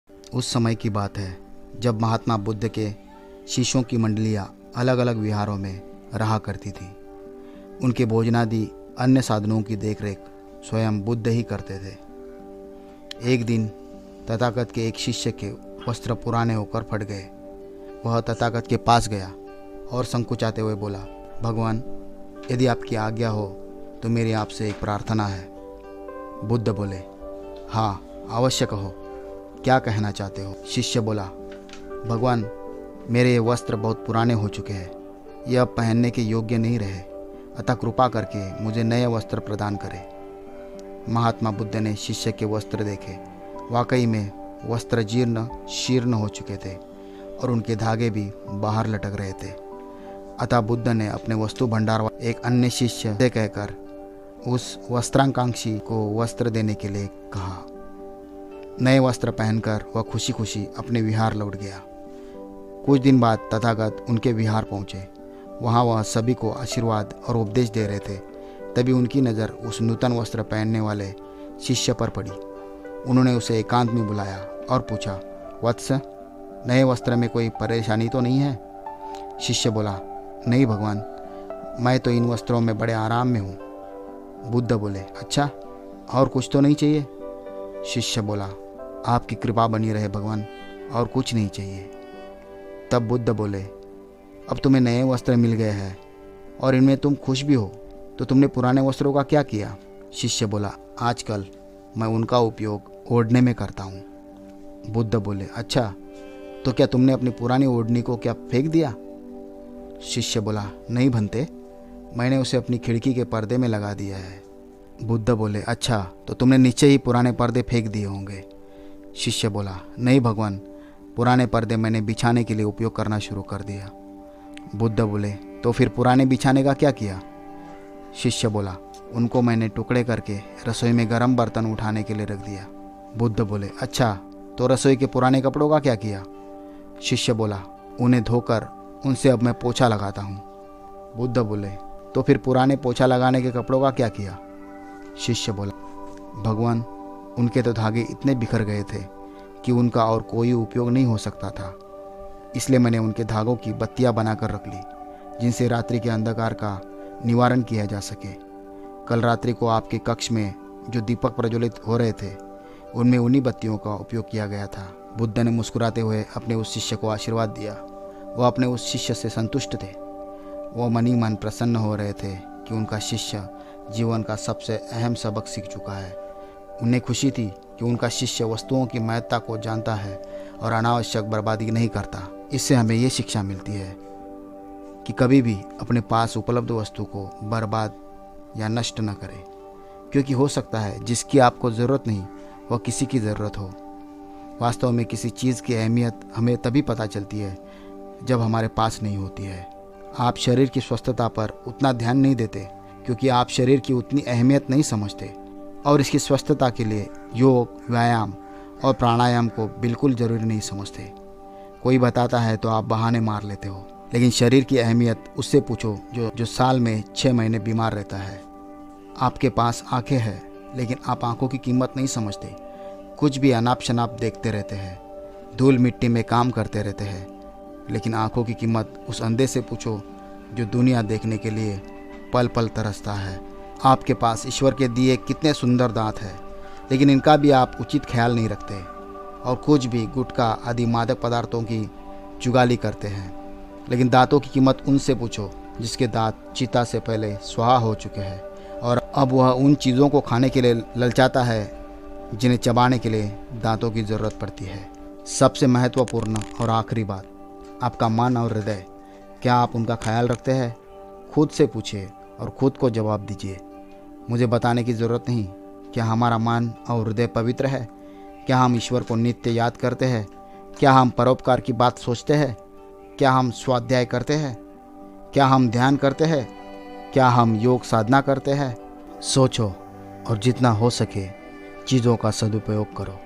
उस समय की बात है जब महात्मा बुद्ध के शिष्यों की मंडलियां अलग अलग विहारों में रहा करती थी। उनके भोजनादि अन्य साधनों की देखरेख स्वयं बुद्ध ही करते थे। एक दिन तथागत के एक शिष्य के वस्त्र पुराने होकर फट गए। वह तथागत के पास गया और संकुचाते हुए बोला, भगवान, यदि आपकी आज्ञा हो तो मेरी आपसे एक प्रार्थना है। बुद्ध बोले, हाँ अवश्य कहो, क्या कहना चाहते हो? शिष्य बोला, भगवान, मेरे ये वस्त्र बहुत पुराने हो चुके हैं, ये अब पहनने के योग्य नहीं रहे, अतः कृपा करके मुझे नए वस्त्र प्रदान करें। महात्मा बुद्ध ने शिष्य के वस्त्र देखे। वाकई में वस्त्र जीर्ण शीर्ण हो चुके थे और उनके धागे भी बाहर लटक रहे थे। अतः बुद्ध ने अपने वस्तु भंडार एक अन्य शिष्य से कहकर उस वस्त्राकांक्षी को वस्त्र देने के लिए कहा। नए वस्त्र पहनकर वह खुशी खुशी अपने विहार लौट गया। कुछ दिन बाद तथागत उनके विहार पहुँचे। वहाँ वह सभी को आशीर्वाद और उपदेश दे रहे थे। तभी उनकी नज़र उस नूतन वस्त्र पहनने वाले शिष्य पर पड़ी। उन्होंने उसे एकांत में बुलाया और पूछा, वत्स, नए वस्त्र में कोई परेशानी तो नहीं है? शिष्य बोला, नहीं भगवान, मैं तो इन वस्त्रों में बड़े आराम में हूँ। बुद्ध बोले, अच्छा, और कुछ तो नहीं चाहिए? शिष्य बोला, आपकी कृपा बनी रहे भगवान, और कुछ नहीं चाहिए। तब बुद्ध बोले, अब तुम्हें नए वस्त्र मिल गए हैं और इनमें तुम खुश भी हो, तो तुमने पुराने वस्त्रों का क्या किया? शिष्य बोला, आजकल मैं उनका उपयोग ओढ़ने में करता हूँ। बुद्ध बोले, अच्छा, तो क्या तुमने अपनी पुरानी ओढ़नी को क्या फेंक दिया? शिष्य बोला, नहीं भंते, मैंने उसे अपनी खिड़की के पर्दे में लगा दिया है। बुद्ध बोले, अच्छा, तो तुमने नीचे ही पुराने पर्दे फेंक दिए होंगे। शिष्य बोला, नहीं भगवान, पुराने पर्दे मैंने बिछाने के लिए उपयोग करना शुरू कर दिया। बुद्ध बोले, तो फिर पुराने बिछाने का क्या किया? शिष्य बोला, उनको मैंने टुकड़े करके रसोई में गर्म बर्तन उठाने के लिए रख दिया। बुद्ध बोले, अच्छा, तो रसोई के पुराने कपड़ों का क्या किया? शिष्य बोला, उन्हें धोकर उनसे अब मैं पोछा लगाता हूँ। बुद्ध बोले, तो फिर पुराने पोछा लगाने के कपड़ों का क्या किया? शिष्य बोला, भगवान, उनके तो धागे इतने बिखर गए थे कि उनका और कोई उपयोग नहीं हो सकता था। इसलिए मैंने उनके धागों की बत्तियां बनाकर रख ली, जिनसे रात्रि के अंधकार का निवारण किया जा सके। कल रात्रि को आपके कक्ष में जो दीपक प्रज्वलित हो रहे थे, उनमें उन्हीं बत्तियों का उपयोग किया गया था। बुद्ध ने मुस्कुराते हुए अपने उस शिष्य को आशीर्वाद दिया। वह अपने उस शिष्य से संतुष्ट थे। वो मन ही मन प्रसन्न हो रहे थे कि उनका शिष्य जीवन का सबसे अहम सबक सीख चुका है। उन्हें खुशी थी कि उनका शिष्य वस्तुओं की महत्ता को जानता है और अनावश्यक बर्बादी नहीं करता। इससे हमें ये शिक्षा मिलती है कि कभी भी अपने पास उपलब्ध वस्तु को बर्बाद या नष्ट न करें, क्योंकि हो सकता है जिसकी आपको ज़रूरत नहीं वह किसी की ज़रूरत हो। वास्तव में किसी चीज़ की अहमियत हमें तभी पता चलती है जब हमारे पास नहीं होती है। आप शरीर की स्वस्थता पर उतना ध्यान नहीं देते क्योंकि आप शरीर की उतनी अहमियत नहीं समझते और इसकी स्वस्थता के लिए योग, व्यायाम और प्राणायाम को बिल्कुल ज़रूरी नहीं समझते। कोई बताता है तो आप बहाने मार लेते हो, लेकिन शरीर की अहमियत उससे पूछो जो साल में 6 महीने बीमार रहता है। आपके पास आंखें हैं, लेकिन आप आंखों की कीमत नहीं समझते। कुछ भी अनाप शनाप देखते रहते हैं, धूल मिट्टी में काम करते रहते हैं, लेकिन आंखों की कीमत उस अंधे से पूछो जो दुनिया देखने के लिए पल पल तरसता है। आपके पास ईश्वर के दिए कितने सुंदर दांत हैं, लेकिन इनका भी आप उचित ख्याल नहीं रखते और कुछ भी गुटखा आदि मादक पदार्थों की जुगाली करते हैं। लेकिन दांतों की कीमत उनसे पूछो जिसके दांत चिता से पहले स्वाहा हो चुके हैं और अब वह उन चीज़ों को खाने के लिए ललचाता है जिन्हें चबाने के लिए दांतों की ज़रूरत पड़ती है। सबसे महत्वपूर्ण और आखिरी बात, आपका मन और हृदय, क्या आप उनका ख्याल रखते हैं? खुद से पूछिए और खुद को जवाब दीजिए। मुझे बताने की ज़रूरत नहीं। क्या हमारा मन और हृदय पवित्र है? क्या हम ईश्वर को नित्य याद करते हैं? क्या हम परोपकार की बात सोचते हैं? क्या हम स्वाध्याय करते हैं? क्या हम ध्यान करते हैं? क्या हम योग साधना करते हैं? सोचो और जितना हो सके चीज़ों का सदुपयोग करो।